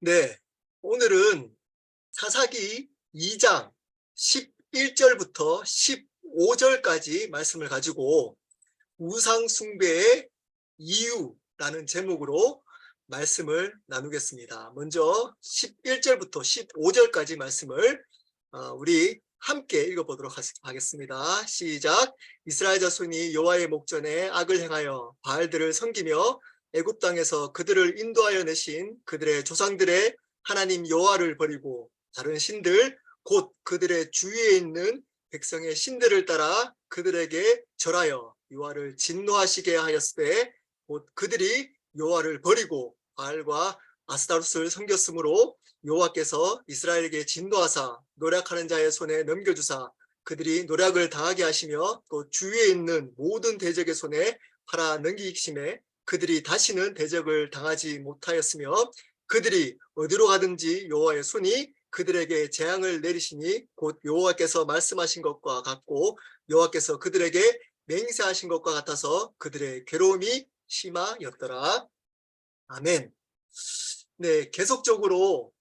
네, 오늘은 사사기 2장 11절부터 15절까지 말씀을 가지고 우상 숭배의 이유라는 제목으로 말씀을 나누겠습니다. 먼저 11절부터 15절까지 말씀을 우리 함께 읽어보도록 하겠습니다. 시작. 이스라엘 자손이 여호와의 목전에 악을 행하여 바알들을 섬기며 애굽 땅에서 그들을 인도하여 내신 그들의 조상들의 하나님 여호와를 버리고 다른 신들 곧 그들의 주위에 있는 백성의 신들을 따라 그들에게 절하여 여호와를 진노하시게 하였으되 곧 그들이 여호와를 버리고 바알과 아스타롯을 섬겼으므로 여호와께서 이스라엘에게 진노하사 노략하는 자의 손에 넘겨주사 그들이 노략을 당하게 하시며 또 주위에 있는 모든 대적의 손에 팔아 넘기심에 그들이 다시는 대적을 당하지 못하였으며 그들이 어디로 가든지 여호와의 손이 그들에게 재앙을 내리시니 곧 여호와께서 말씀하신 것과 같고 여호와께서 그들에게 맹세하신 것과 같아서 그들의 괴로움이 심하였더라. 아멘. 네, 계속적으로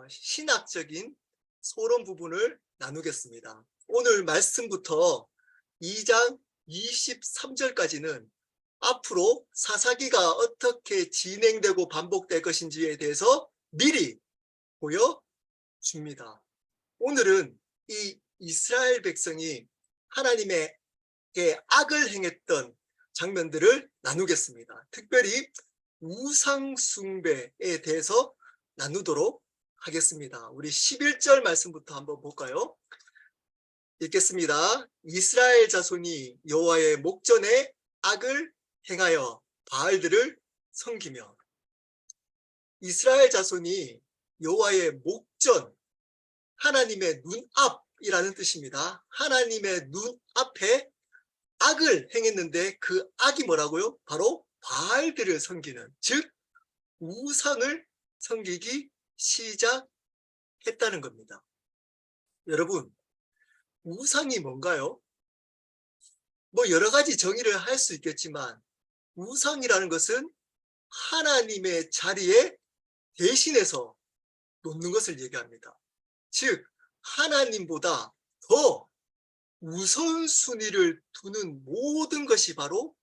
신학적인 소론 부분을 나누겠습니다. 오늘 말씀부터 2장 23절까지는 앞으로 사사기가 어떻게 진행되고 반복될 것인지에 대해서 미리 보여줍니다. 오늘은 이 이스라엘 백성이 하나님에게 악을 행했던 장면들을 나누겠습니다. 특별히 우상 숭배에 대해서 나누도록 하겠습니다. 우리 11절 말씀부터 한번 볼까요? 읽겠습니다. 이스라엘 자손이 여호와의 목전에 악을 행하여 바알들을 섬기며. 이스라엘 자손이 여호와의 목전, 하나님의 눈앞이라는 뜻입니다. 하나님의 눈앞에 악을 행했는데 그 악이 뭐라고요? 바로 바알들을 섬기는, 즉 우상을 섬기기 시작했다는 겁니다. 여러분, 우상이 뭔가요? 뭐 여러 가지 정의를 할 수 있겠지만 우상이라는 것은 하나님의 자리에 대신해서 놓는 것을 얘기합니다. 즉 하나님보다 더 우선순위를 두는 모든 것이 바로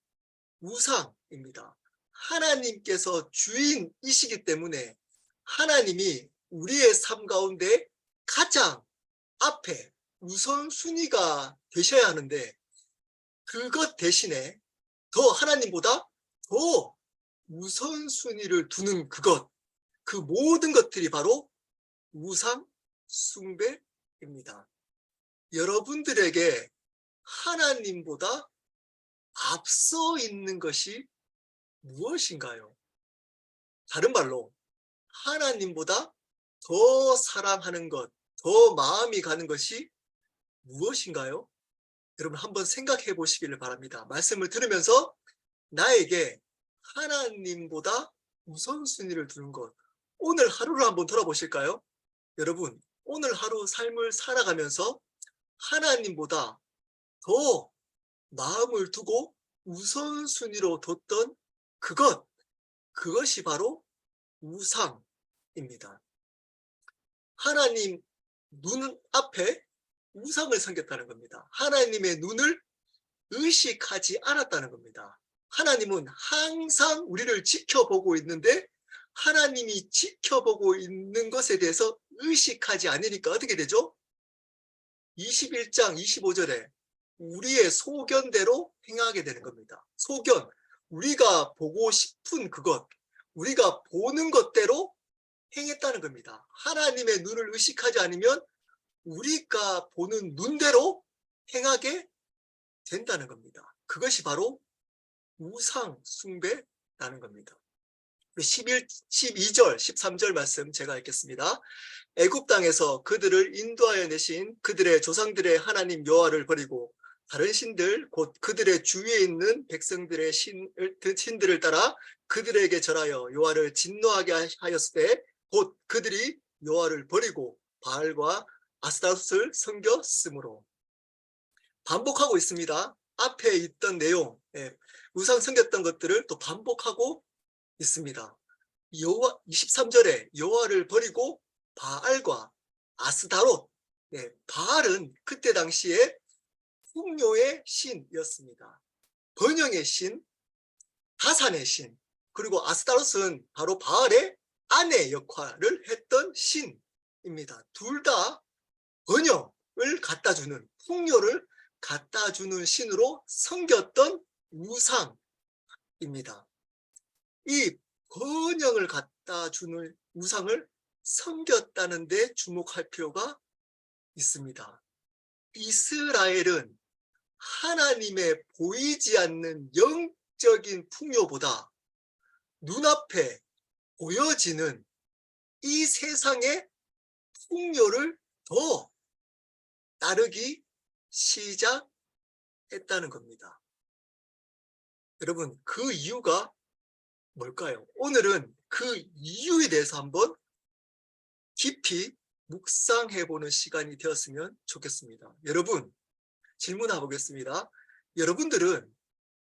우상입니다. 하나님께서 주인이시기 때문에 하나님이 우리의 삶 가운데 가장 앞에 우선순위가 되셔야 하는데 그것 대신에 더 하나님보다 더 우선순위를 두는 그것, 그 모든 것들이 바로 우상 숭배입니다. 여러분들에게 하나님보다 앞서 있는 것이 무엇인가요? 다른 말로 하나님보다 더 사랑하는 것, 더 마음이 가는 것이 무엇인가요? 여러분 한번 생각해 보시기를 바랍니다. 말씀을 들으면서 나에게 하나님보다 우선순위를 두는 것, 오늘 하루를 한번 돌아보실까요? 여러분 오늘 하루 삶을 살아가면서 하나님보다 더 마음을 두고 우선순위로 뒀던 그것이 바로 우상입니다. 하나님 눈앞에 우상을 섬겼다는 겁니다. 하나님의 눈을 의식하지 않았다는 겁니다. 하나님은 항상 우리를 지켜보고 있는데 하나님이 지켜보고 있는 것에 대해서 의식하지 않으니까 어떻게 되죠? 21장 25절에 우리의 소견대로 행하게 되는 겁니다. 소견, 우리가 보고 싶은 그것, 우리가 보는 것대로 행했다는 겁니다. 하나님의 눈을 의식하지 않으면 우리가 보는 눈대로 행하게 된다는 겁니다. 그것이 바로 우상 숭배라는 겁니다. 12절, 13절 말씀 제가 읽겠습니다. 애굽 땅에서 그들을 인도하여 내신 그들의 조상들의 하나님 여호와를 버리고 다른 신들 곧 그들의 주위에 있는 백성들의 신들을 따라 그들에게 절하여 여호와를 진노하게 하였을 때 곧 그들이 여호와를 버리고 바알과 아스타롯을 섬겼으므로. 반복하고 있습니다. 앞에 있던 내용, 우상 섬겼던 것들을 또 반복하고 있습니다. 여호와 23절에 여호와를 버리고 바알과 아스다롯. 네, 바알은 그때 당시에 풍요의 신이었습니다. 번영의 신, 다산의 신, 그리고 아스타롯은 바로 바알의 아내 역할을 했던 신입니다. 둘 다 번영을 갖다주는, 풍요를 갖다주는 신으로 섬겼던 우상입니다. 이 번영을 갖다주는 우상을 섬겼다는 데 주목할 필요가 있습니다. 이스라엘은 하나님의 보이지 않는 영적인 풍요보다 눈앞에 보여지는 이 세상의 풍요를 더 따르기 시작했다는 겁니다. 여러분, 그 이유가 뭘까요? 오늘은 그 이유에 대해서 한번 깊이 묵상해보는 시간이 되었으면 좋겠습니다. 여러분, 질문해 보겠습니다. 여러분들은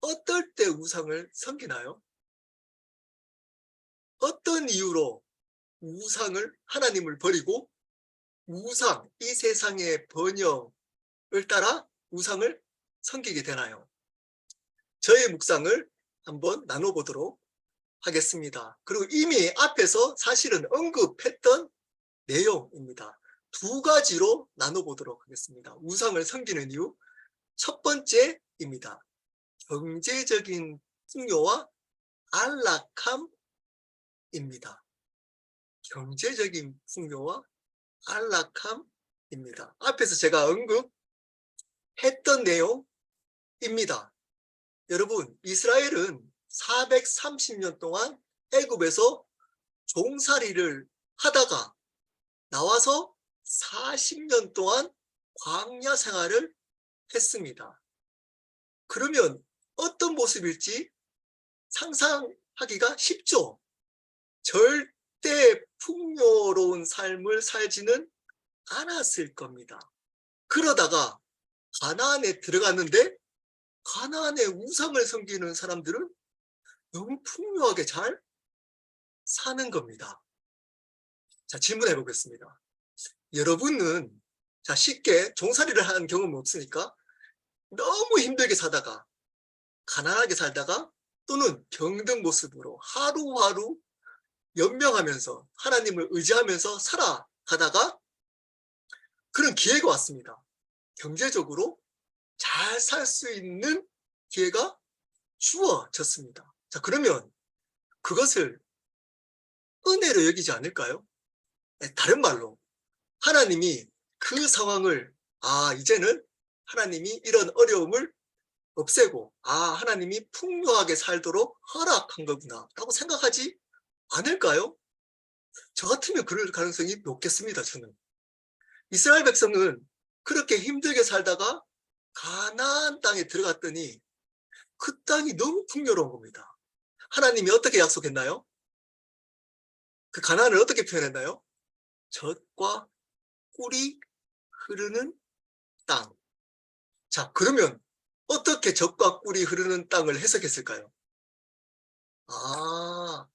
어떨 때 우상을 섬기나요? 어떤 이유로 우상을, 하나님을 버리고 우상, 이 세상의 번영을 따라 우상을 섬기게 되나요? 저의 묵상을 한번 나눠보도록 하겠습니다. 그리고 이미 앞에서 사실은 언급했던 내용입니다. 두 가지로 나눠보도록 하겠습니다. 우상을 섬기는 이유, 첫 번째입니다. 경제적인 풍요와 안락함입니다. 경제적인 풍요와 안락함입니다. 앞에서 제가 언급했던 내용입니다. 여러분, 이스라엘은 430년 동안 애굽에서 종살이를 하다가 나와서 40년 동안 광야 생활을 했습니다. 그러면 어떤 모습일지 상상하기가 쉽죠. 절대 풍요로운 삶을 살지는 않았을 겁니다. 그러다가 가나안에 들어갔는데 가나안의 우상을 섬기는 사람들은 너무 풍요하게 잘 사는 겁니다. 자, 질문해 보겠습니다. 여러분은 쉽게 종살이를 하는 경험은 없으니까 너무 힘들게 사다가, 가난하게 살다가, 또는 병든 모습으로 하루하루 연명하면서 하나님을 의지하면서 살아가다가 그런 기회가 왔습니다. 경제적으로 잘 살 수 있는 기회가 주어졌습니다. 자, 그러면 그것을 은혜로 여기지 않을까요? 다른 말로 하나님이 그 상황을, 이제는 하나님이 이런 어려움을 없애고 하나님이 풍요하게 살도록 허락한 거구나 라고 생각하지 않을까요? 저 같으면 그럴 가능성이 높겠습니다. 저는 이스라엘 백성은 그렇게 힘들게 살다가 가나안 땅에 들어갔더니 그 땅이 너무 풍요로운 겁니다. 하나님이 어떻게 약속했나요? 그 가나안을 어떻게 표현했나요? 젖과 꿀이 흐르는 땅. 자, 그러면 어떻게 젖과 꿀이 흐르는 땅을 해석했을까요?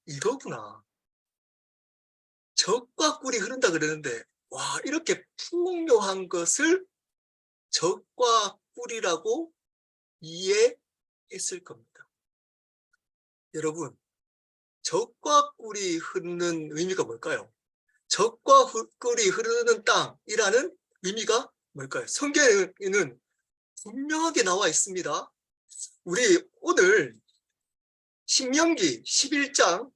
이거구나. 젖과 꿀이 흐른다 그러는데, 이렇게 풍요한 것을 젖과 꿀이라고 이해했을 겁니다. 여러분, 젖과 꿀이 흐르는 의미가 뭘까요? 젖과 꿀이 흐르는 땅이라는 의미가 뭘까요? 성경에는 분명하게 나와 있습니다. 우리 오늘 신명기 11장,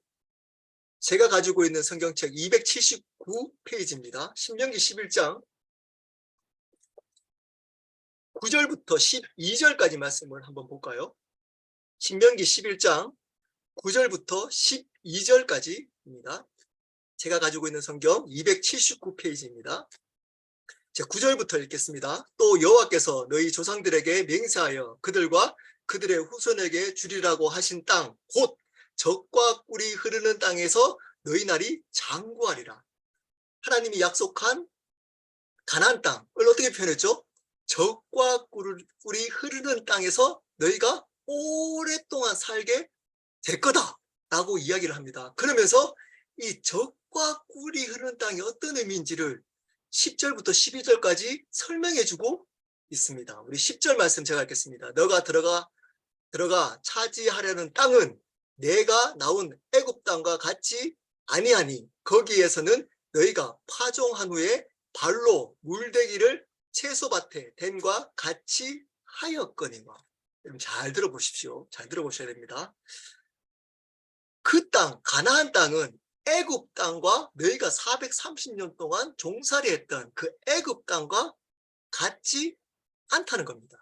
제가 가지고 있는 성경책 279페이지입니다. 신명기 11장 9절부터 12절까지 말씀을 한번 볼까요? 신명기 11장 9절부터 12절까지입니다. 제가 가지고 있는 성경 279페이지입니다. 제 9절부터 읽겠습니다. 또 여호와께서 너희 조상들에게 맹세하여 그들과 그들의 후손에게 주리라고 하신 땅, 곧 젖과 꿀이 흐르는 땅에서 너희 날이 장구하리라. 하나님이 약속한 가나안 땅을 어떻게 표현했죠? 젖과 꿀이 흐르는 땅에서 너희가 오랫동안 살게 될 거다 라고 이야기를 합니다. 그러면서 이 젖과 꿀이 흐르는 땅이 어떤 의미인지를 10절부터 12절까지 설명해 주고 있습니다. 우리 10절 말씀 제가 읽겠습니다. 너가 들어가 차지하려는 땅은 내가 나온 애굽 땅과 같이 아니하니 거기에서는 너희가 파종한 후에 발로 물대기를 채소밭에 댐과 같이 하였거니와. 여러분 잘 들어보십시오. 잘 들어보셔야 됩니다. 그 땅, 가나안 땅은 애굽 땅과 너희가 430년 동안 종살이했던 그 애굽 땅과 같지 않다는 겁니다.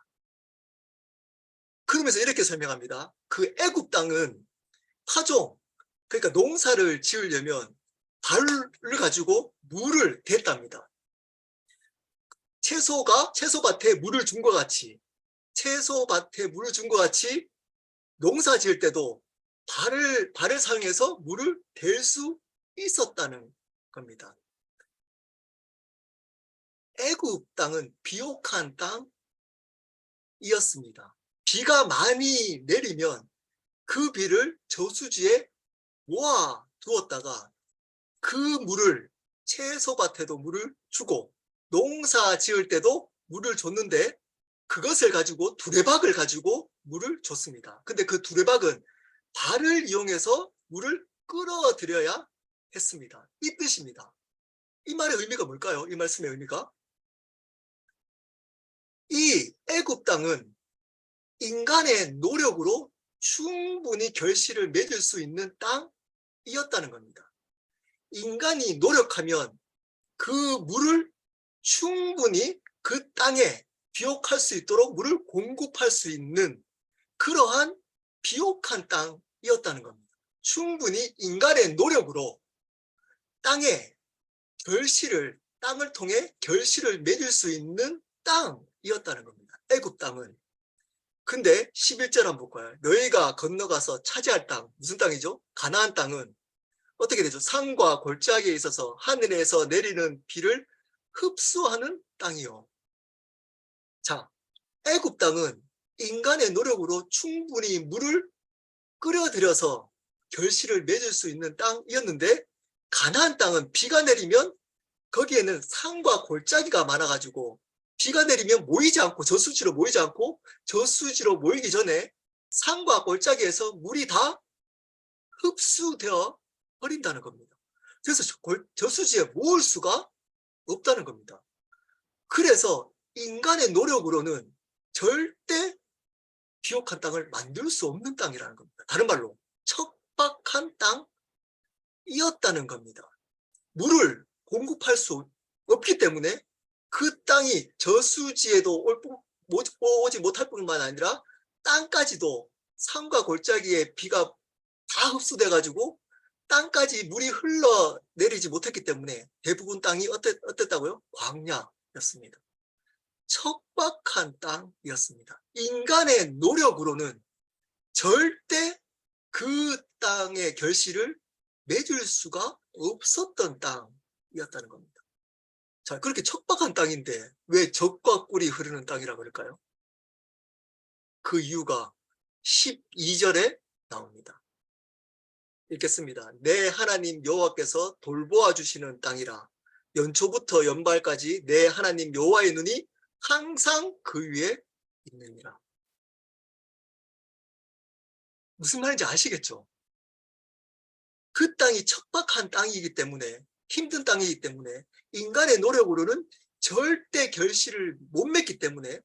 그러면서 이렇게 설명합니다. 그 애굽 땅은 파종, 그러니까 농사를 지으려면 발을 가지고 물을 댔답니다. 채소밭에 물을 준 것 같이, 채소밭에 물을 준 것 같이 농사 지을 때도 발을 사용해서 물을 댈 수 있었다는 겁니다. 애굽 땅은 비옥한 땅이었습니다. 비가 많이 내리면 그 비를 저수지에 모아 두었다가 그 물을 채소밭에도 물을 주고 농사 지을 때도 물을 줬는데 그것을 가지고 두레박을 가지고 물을 줬습니다. 근데 그 두레박은 발을 이용해서 물을 끌어들여야 했습니다. 이 뜻입니다. 이 말의 의미가 뭘까요? 이 말씀의 의미가? 이 애굽 땅은 인간의 노력으로 충분히 결실을 맺을 수 있는 땅이었다는 겁니다. 인간이 노력하면 그 물을 충분히 그 땅에 비옥할 수 있도록 물을 공급할 수 있는 그러한 비옥한 땅이었다는 겁니다. 충분히 인간의 노력으로 땅을 통해 결실을 맺을 수 있는 땅이었다는 겁니다. 애굽 땅은. 근데 11절 한번 볼까요? 너희가 건너가서 차지할 땅, 무슨 땅이죠? 가나안 땅은 어떻게 되죠? 산과 골짜기에 있어서 하늘에서 내리는 비를 흡수하는 땅이요. 자, 애굽 땅은 인간의 노력으로 충분히 물을 끌어들여서 결실을 맺을 수 있는 땅이었는데 가나안 땅은 비가 내리면 거기에는 산과 골짜기가 많아가지고 비가 내리면 저수지로 모이지 않고 저수지로 모이기 전에 산과 골짜기에서 물이 다 흡수되어 버린다는 겁니다. 그래서 저수지에 모을 수가 없다는 겁니다. 그래서 인간의 노력으로는 절대 비옥한 땅을 만들 수 없는 땅이라는 겁니다. 다른 말로 척박한 땅이었다는 겁니다. 물을 공급할 수 없기 때문에 그 땅이 저수지에도 오지 못할 뿐만 아니라 땅까지도 산과 골짜기에 비가 다 흡수돼 가지고 땅까지 물이 흘러내리지 못했기 때문에 대부분 땅이 어땠다고요? 광야였습니다. 척박한 땅이었습니다. 인간의 노력으로는 절대 그 땅의 결실을 맺을 수가 없었던 땅이었다는 겁니다. 자, 그렇게 척박한 땅인데 왜 젖과 꿀이 흐르는 땅이라고 그럴까요? 그 이유가 12절에 나옵니다. 읽겠습니다. 내 하나님 여호와께서 돌보아 주시는 땅이라 연초부터 연발까지 내 하나님 여호와의 눈이 항상 그 위에 있느니라. 무슨 말인지 아시겠죠? 그 땅이 척박한 땅이기 때문에 힘든 땅이기 때문에 인간의 노력으로는 절대 결실을 못 맺기 때문에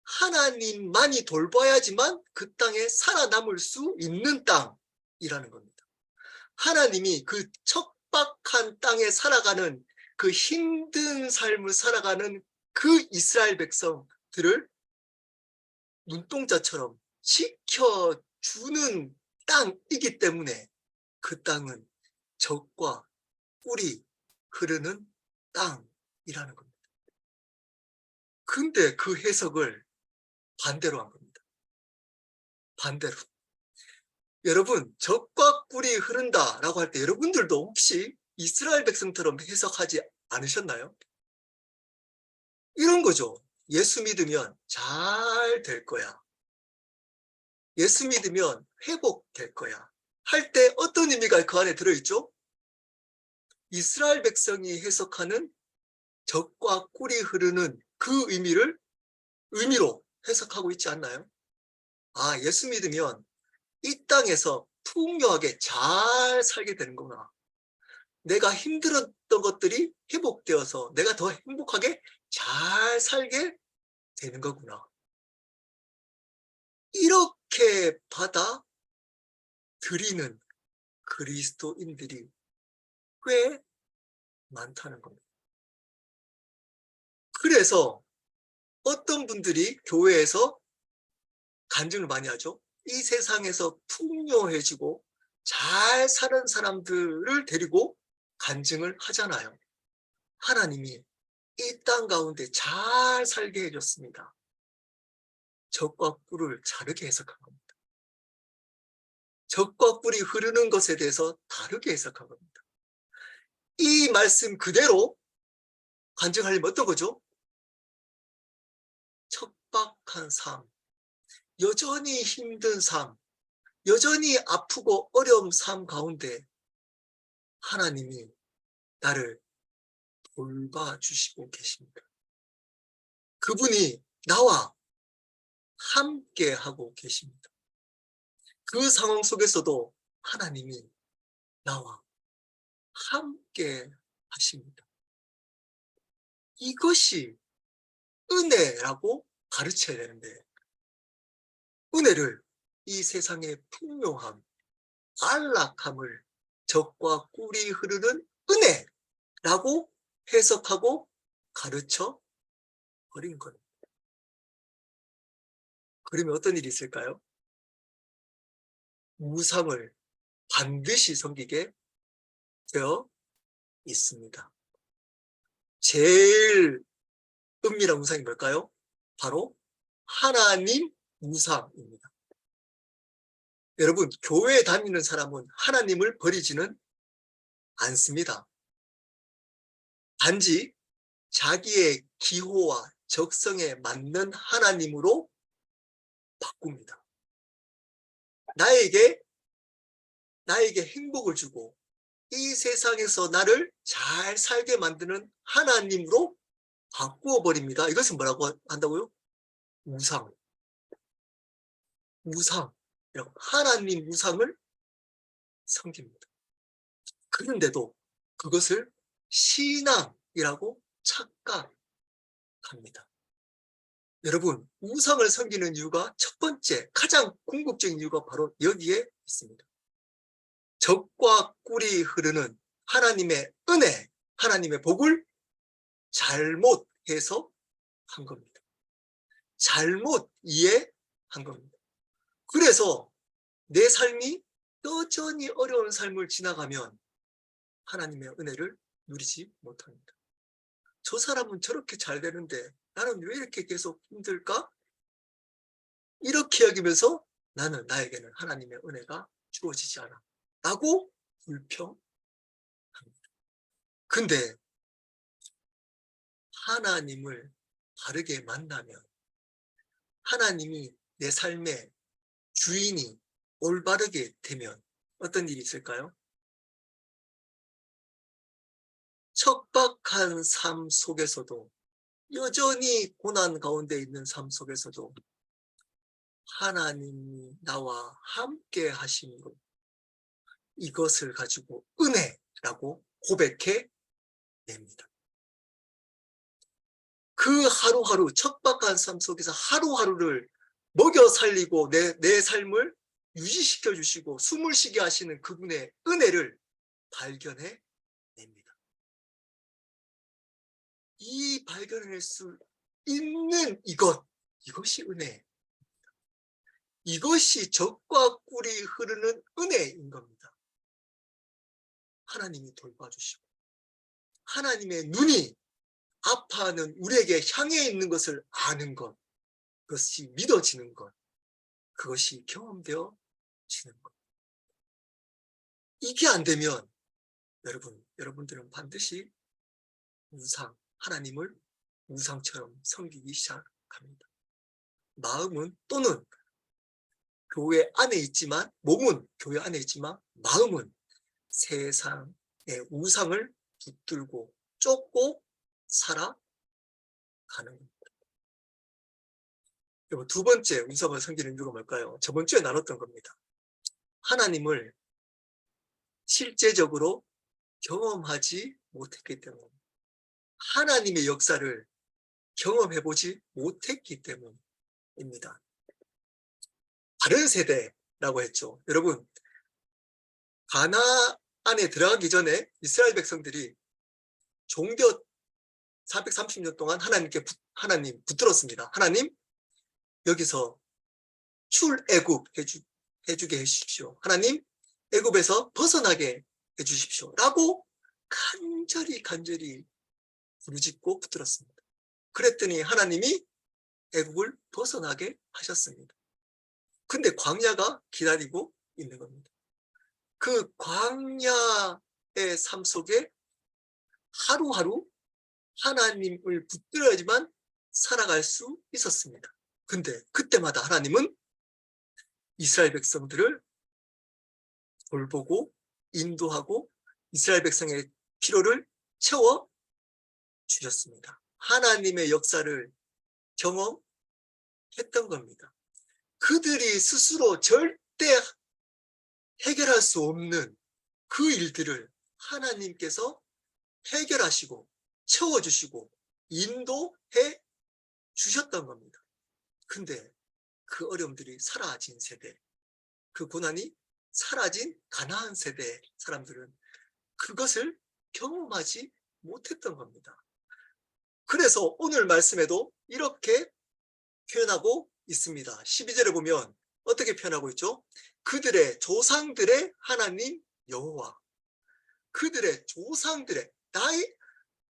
하나님만이 돌봐야지만 그 땅에 살아남을 수 있는 땅이라는 겁니다. 하나님이 그 척박한 땅에 살아가는 그 힘든 삶을 살아가는 그 이스라엘 백성들을 눈동자처럼 지켜주는 땅이기 때문에 그 땅은 젖과 꿀이 흐르는 땅이라는 겁니다. 근데 그 해석을 반대로 한 겁니다. 반대로. 여러분, 젖과 꿀이 흐른다라고 할 때 여러분들도 혹시 이스라엘 백성처럼 해석하지 않으셨나요? 이런 거죠. 예수 믿으면 잘 될 거야. 예수 믿으면 회복될 거야. 할 때 어떤 의미가 그 안에 들어있죠? 이스라엘 백성이 해석하는 적과 꿀이 흐르는 그 의미로 해석하고 있지 않나요? 아, 예수 믿으면 이 땅에서 풍요하게 잘 살게 되는구나. 내가 힘들었던 것들이 회복되어서 내가 더 행복하게 잘 살게 되는 거구나. 이렇게 받아들이는 그리스도인들이 꽤 많다는 겁니다. 그래서 어떤 분들이 교회에서 간증을 많이 하죠. 이 세상에서 풍요해지고 잘 사는 사람들을 데리고 간증을 하잖아요. 하나님이 이 땅 가운데 잘 살게 해줬습니다. 적과 꿀을 다르게 해석한 겁니다. 적과 꿀이 흐르는 것에 대해서 다르게 해석한 겁니다. 이 말씀 그대로 간증하려면 어떤 거죠? 척박한 삶, 여전히 힘든 삶, 여전히 아프고 어려운 삶 가운데 하나님이 나를 돌봐주시고 계십니다. 그분이 나와 함께 하고 계십니다. 그 상황 속에서도 하나님이 나와 함께 하십니다. 이것이 은혜라고 가르쳐야 되는데, 은혜를 이 세상의 풍요함, 안락함을 적과 꿀이 흐르는 은혜라고 해석하고 가르쳐 버린 거예요. 그러면 어떤 일이 있을까요? 우상을 반드시 섬기게 되어 있습니다. 제일 은밀한 우상이 뭘까요? 바로 하나님 우상입니다. 여러분, 교회에 다니는 사람은 하나님을 버리지는 않습니다. 단지 자기의 기호와 적성에 맞는 하나님으로 바꿉니다. 나에게 행복을 주고 이 세상에서 나를 잘 살게 만드는 하나님으로 바꾸어 버립니다. 이것은 뭐라고 한다고요? 우상. 하나님 우상을 섬깁니다. 그런데도 그것을 신앙이라고 착각합니다. 여러분, 우상을 섬기는 이유가 첫 번째, 가장 궁극적인 이유가 바로 여기에 있습니다. 적과 꿀이 흐르는 하나님의 은혜, 하나님의 복을 잘못 해석한 겁니다. 잘못 이해한 겁니다. 그래서 내 삶이 여전히 어려운 삶을 지나가면 하나님의 은혜를 누리지 못합니다. 저 사람은 저렇게 잘 되는데 나는 왜 이렇게 계속 힘들까? 이렇게 여기면서 나에게는 하나님의 은혜가 주어지지 않아 라고 불평합니다. 근데 하나님을 바르게 만나면 하나님이 내 삶의 주인이 올바르게 되면 어떤 일이 있을까요? 척박한 삶 속에서도, 여전히 고난 가운데 있는 삶 속에서도 하나님이 나와 함께 하신 것, 이것을 가지고 은혜라고 고백해 냅니다. 그 하루하루, 척박한 삶 속에서 하루하루를 먹여 살리고 내 삶을 유지시켜 주시고 숨을 쉬게 하시는 그분의 은혜를 발견해 냅니다. 이 발견할 수 있는 이것이 은혜. 이것이 적과 꿀이 흐르는 은혜인 겁니다. 하나님이 돌봐주시고 하나님의 눈이 아파하는 우리에게 향해 있는 것을 아는 것, 그것이 믿어지는 것, 그것이 경험되어지는 것. 이게 안 되면 여러분들은 반드시 하나님을 우상처럼 섬기기 시작합니다. 마음은 또는 교회 안에 있지만, 몸은 교회 안에 있지만 마음은 세상의 우상을 붙들고 쫓고 살아가는 겁니다. 그리고 두 번째 우상을 섬기는 이유가 뭘까요? 저번 주에 나눴던 겁니다. 하나님을 실제적으로 경험하지 못했기 때문에, 하나님의 역사를 경험해보지 못했기 때문입니다. 다른 세대라고 했죠. 여러분, 가나안에 들어가기 전에 이스라엘 백성들이 종교 430년 동안 하나님 붙들었습니다. 하나님, 여기서 출애굽 해주게 해주십시오. 하나님, 애굽에서 벗어나게 해주십시오. 라고 간절히 부르짖고 붙들었습니다. 그랬더니 하나님이 애굽을 벗어나게 하셨습니다. 근데 광야가 기다리고 있는 겁니다. 그 광야의 삶 속에 하루하루 하나님을 붙들어야지만 살아갈 수 있었습니다. 근데 그때마다 하나님은 이스라엘 백성들을 돌보고 인도하고 이스라엘 백성의 필요를 채워 주셨습니다. 하나님의 역사를 경험했던 겁니다. 그들이 스스로 절대 해결할 수 없는 그 일들을 하나님께서 해결하시고 채워주시고 인도해 주셨던 겁니다. 근데 그 어려움들이 사라진 세대, 그 고난이 사라진 가나안 세대 사람들은 그것을 경험하지 못했던 겁니다. 그래서 오늘 말씀에도 이렇게 표현하고 있습니다. 12절에 보면 어떻게 표현하고 있죠? 그들의 조상들의 하나님 여호와, 그들의 조상들의,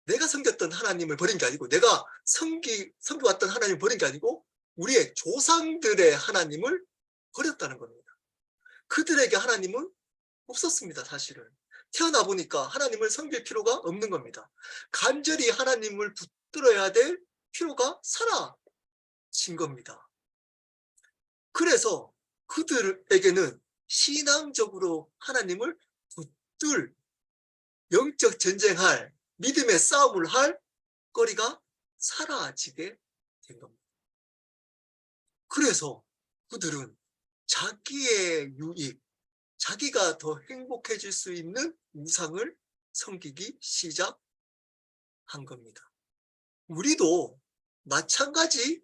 내가 섬겼던 하나님을 버린 게 아니고, 내가 섬겨왔던 하나님을 버린 게 아니고 우리의 조상들의 하나님을 버렸다는 겁니다. 그들에게 하나님은 없었습니다. 사실은 태어나 보니까 하나님을 섬길 필요가 없는 겁니다. 간절히 하나님을 붙들어야 될 필요가 사라진 겁니다. 그래서 그들에게는 신앙적으로 하나님을 붙들, 영적 전쟁할, 믿음의 싸움을 할 거리가 사라지게 된 겁니다. 그래서 그들은 자기의 유익, 자기가 더 행복해질 수 있는 우상을 섬기기 시작한 겁니다. 우리도 마찬가지입니다.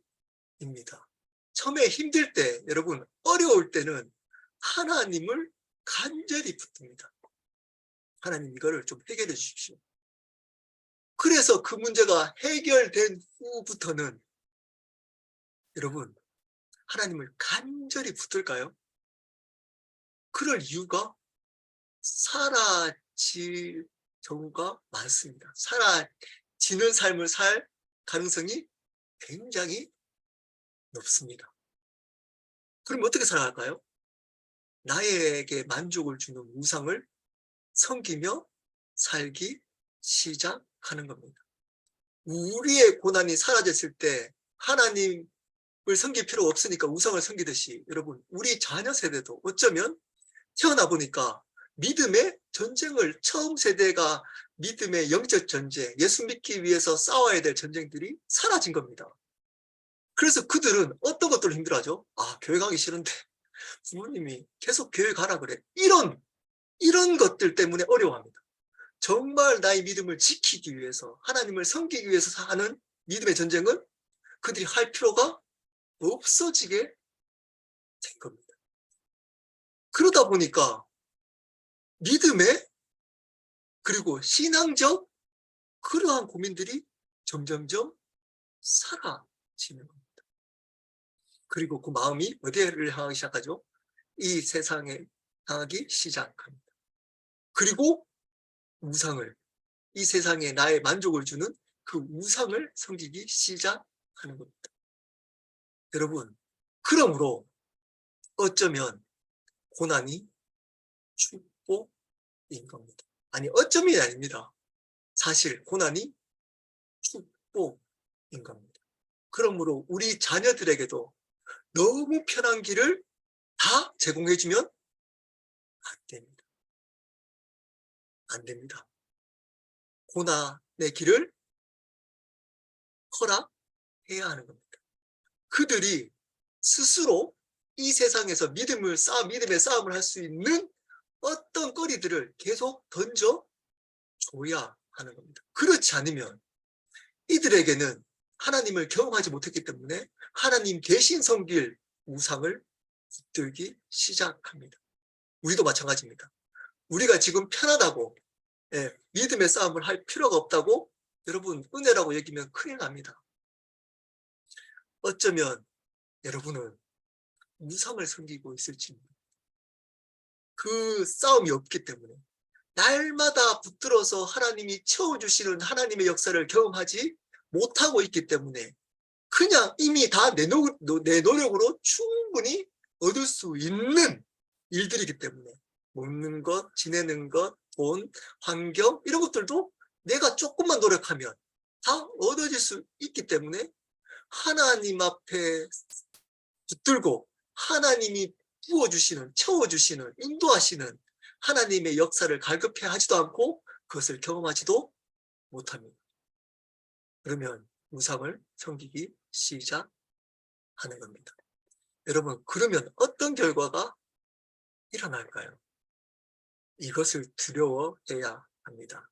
처음에 힘들 때, 여러분, 어려울 때는 하나님을 간절히 붙듭니다. 하나님, 이거를 좀 해결해 주십시오. 그래서 그 문제가 해결된 후부터는 여러분, 하나님을 간절히 붙들까요? 그럴 이유가 사라질 경우가 많습니다. 사라지는 삶을 살 가능성이 굉장히 높습니다. 그럼 어떻게 살아갈까요? 나에게 만족을 주는 우상을 섬기며 살기 시작하는 겁니다. 우리의 고난이 사라졌을 때 하나님을 섬길 필요 없으니까 우상을 섬기듯이, 여러분, 우리 자녀 세대도 어쩌면 태어나 보니까 믿음의 전쟁을, 처음 세대가 믿음의 영적 전쟁, 예수 믿기 위해서 싸워야 될 전쟁들이 사라진 겁니다. 그래서 그들은 어떤 것들을 힘들어하죠? 교회 가기 싫은데 부모님이 계속 교회 가라 그래. 이런 것들 때문에 어려워합니다. 정말 나의 믿음을 지키기 위해서, 하나님을 섬기기 위해서 하는 믿음의 전쟁은 그들이 할 필요가 없어지게 된 겁니다. 그러다 보니까 믿음의, 그리고 신앙적 그러한 고민들이 점점점 사라지는 겁니다. 그리고 그 마음이 어디를 향하기 시작하죠? 이 세상에 향하기 시작합니다. 그리고 우상을, 이 세상에 나의 만족을 주는 그 우상을 섬기기 시작하는 겁니다. 여러분, 그러므로 어쩌면 고난이 축복인 겁니다. 아니, 어쩌면이 아닙니다. 사실 고난이 축복인 겁니다. 그러므로 우리 자녀들에게도 너무 편한 길을 다 제공해주면 안 됩니다. 안 됩니다. 고난의 길을 허락해야 하는 겁니다. 그들이 스스로 이 세상에서 믿음의 싸움을 할 수 있는 어떤 거리들을 계속 던져줘야 하는 겁니다. 그렇지 않으면 이들에게는 하나님을 경험하지 못했기 때문에 하나님 대신 섬길 우상을 붙들기 시작합니다. 우리도 마찬가지입니다. 우리가 지금 편하다고 믿음의 싸움을 할 필요가 없다고 여러분 은혜라고 여기면 큰일 납니다. 어쩌면 여러분은 우상을 섬기고 있을지 그 싸움이 없기 때문에 날마다 붙들어서 하나님이 채워주시는 하나님의 역사를 경험하지 못하고 있기 때문에 그냥 이미 다 내 노력으로 충분히 얻을 수 있는 일들이기 때문에 먹는 것, 지내는 것, 돈, 환경 이런 것들도 내가 조금만 노력하면 다 얻어질 수 있기 때문에 하나님 앞에 붙들고 하나님이 부어주시는, 채워주시는, 인도하시는 하나님의 역사를 갈급해 하지도 않고 그것을 경험하지도 못합니다. 그러면 우상을 섬기기 시작하는 겁니다. 여러분, 그러면 어떤 결과가 일어날까요? 이것을 두려워해야 합니다.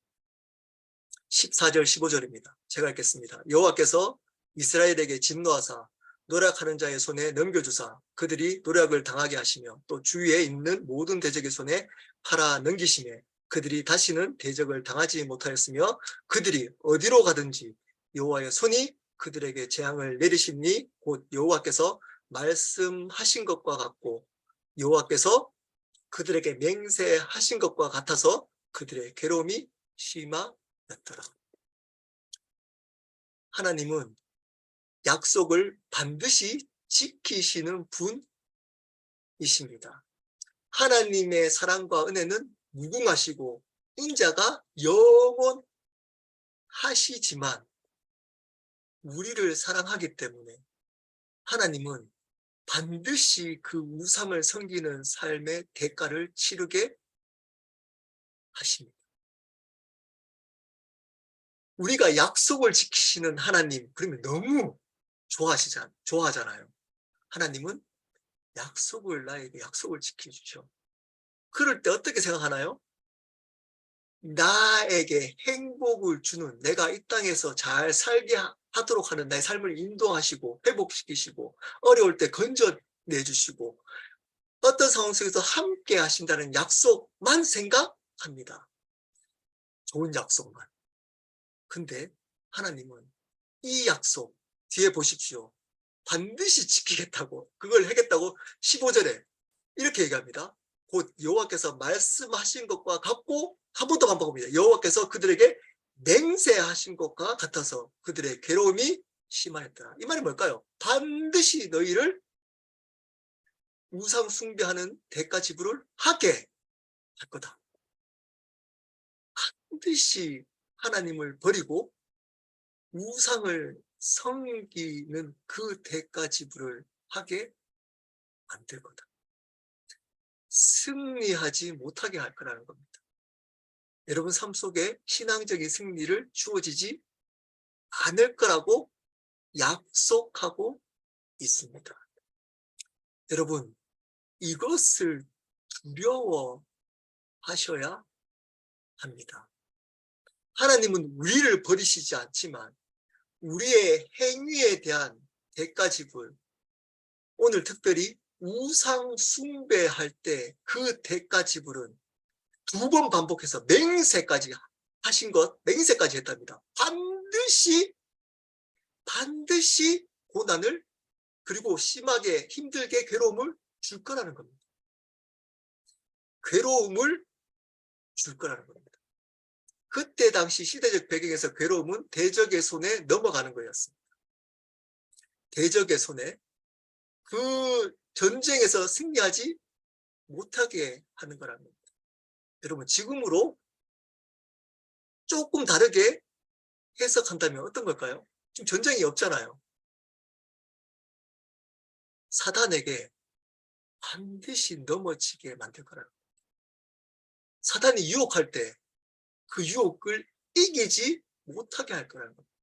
14절, 15절입니다. 제가 읽겠습니다. 여호와께서 이스라엘에게 진노하사 노력하는 자의 손에 넘겨주사 그들이 노력을 당하게 하시며 또 주위에 있는 모든 대적의 손에 팔아 넘기시매 그들이 다시는 대적을 당하지 못하였으며 그들이 어디로 가든지 여호와의 손이 그들에게 재앙을 내리시니 곧 여호와께서 말씀하신 것과 같고 여호와께서 그들에게 맹세하신 것과 같아서 그들의 괴로움이 심하였더라. 하나님은 약속을 반드시 지키시는 분이십니다. 하나님의 사랑과 은혜는 무궁하시고 인자가 영원하시지만 우리를 사랑하기 때문에 하나님은 반드시 그 우상을 섬기는 삶의 대가를 치르게 하십니다. 우리가 약속을 지키시는 하나님, 그러면 너무 좋아하잖아요. 하나님은 나에게 약속을 지켜주죠. 그럴 때 어떻게 생각하나요? 나에게 행복을 주는, 내가 이 땅에서 잘 살게 하도록 하는 나의 삶을 인도하시고 회복시키시고 어려울 때 건져내주시고 어떤 상황 속에서 함께 하신다는 약속만 생각합니다. 좋은 약속만. 근데 하나님은 이 약속 뒤에 보십시오. 반드시 지키겠다고, 그걸 하겠다고 15절에 이렇게 얘기합니다. 곧 여호와께서 말씀하신 것과 같고 한 번 더 반복합니다. 여호와께서 그들에게 맹세하신 것과 같아서 그들의 괴로움이 심하였더라. 이 말이 뭘까요? 반드시 너희를 우상 숭배하는 대가 지불을 하게 할 거다. 반드시 하나님을 버리고 우상을 섬기는 그 대가 지불을 하게 만들 거다. 승리하지 못하게 할 거라는 겁니다. 여러분 삶 속에 신앙적인 승리를 주어지지 않을 거라고 약속하고 있습니다. 여러분 이것을 두려워하셔야 합니다. 하나님은 우리를 버리시지 않지만 우리의 행위에 대한 대가 지불, 오늘 특별히 우상 숭배할 때 그 대가 지불은 2번 반복해서 맹세까지 맹세까지 했답니다. 반드시 고난을 그리고 심하게 힘들게 괴로움을 줄 거라는 겁니다. 괴로움을 줄 거라는 겁니다. 그때 당시 시대적 배경에서 괴로움은 대적의 손에 넘어가는 거였습니다. 대적의 손에 그 전쟁에서 승리하지 못하게 하는 거라는 겁니다. 여러분 지금으로 조금 다르게 해석한다면 어떤 걸까요? 지금 전쟁이 없잖아요. 사단에게 반드시 넘어지게 만들 거라는 거예요. 사단이 유혹할 때 그 유혹을 이기지 못하게 할 거라는 겁니다.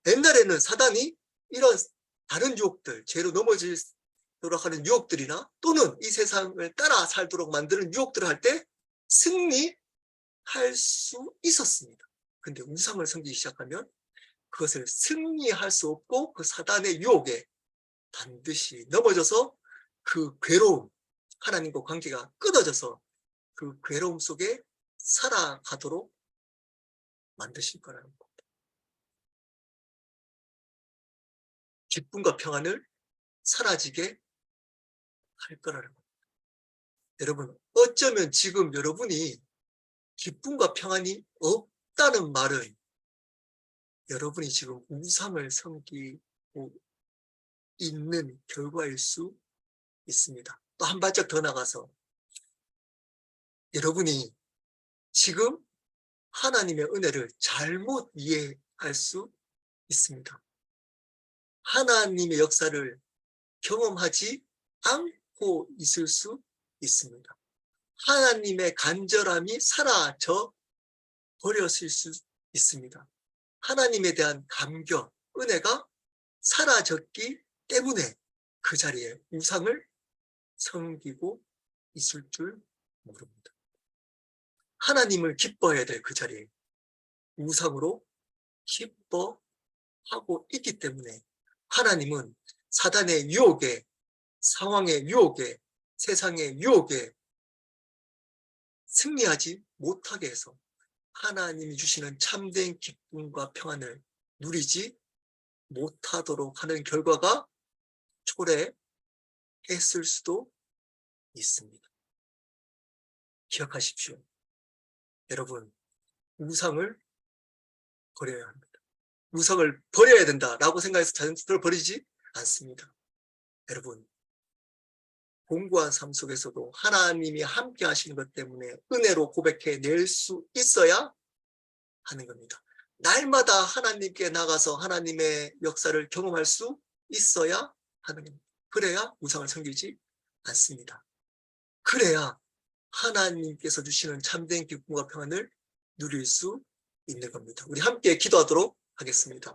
옛날에는 사단이 이런 다른 유혹들, 죄로 넘어지도록 하는 유혹들이나 또는 이 세상을 따라 살도록 만드는 유혹들을 할 때 승리할 수 있었습니다. 근데 우상을 섬기기 시작하면 그것을 승리할 수 없고 그 사단의 유혹에 반드시 넘어져서 그 괴로움, 하나님과 관계가 끊어져서 그 괴로움 속에 살아가도록 만드실 거라는 겁니다. 기쁨과 평안을 사라지게 할 거라는 겁니다. 여러분, 어쩌면 지금 여러분이 기쁨과 평안이 없다는 말은 여러분이 지금 우상을 섬기고 있는 결과일 수 있습니다. 또 한 발짝 더 나가서 여러분이 지금 하나님의 은혜를 잘못 이해할 수 있습니다. 하나님의 역사를 경험하지 않고 있을 수 있습니다. 하나님의 간절함이 사라져 버렸을 수 있습니다. 하나님에 대한 감격, 은혜가 사라졌기 때문에 그 자리에 우상을 섬기고 있을 줄 모릅니다. 하나님을 기뻐해야 될 그 자리에 우상으로 기뻐하고 있기 때문에 하나님은 사단의 유혹에, 상황의 유혹에, 세상의 유혹에 승리하지 못하게 해서 하나님이 주시는 참된 기쁨과 평안을 누리지 못하도록 하는 결과가 초래했을 수도 있습니다. 기억하십시오. 여러분, 우상을 버려야 합니다. 우상을 버려야 된다라고 생각해서 자연스럽게 버리지 않습니다. 여러분, 공고한 삶 속에서도 하나님이 함께 하시는 것 때문에 은혜로 고백해 낼 수 있어야 하는 겁니다. 날마다 하나님께 나가서 하나님의 역사를 경험할 수 있어야 하는 겁니다. 그래야 우상을 섬기지 않습니다. 그래야 하나님께서 주시는 참된 기쁨과 평안을 누릴 수 있는 겁니다. 우리 함께 기도하도록 하겠습니다.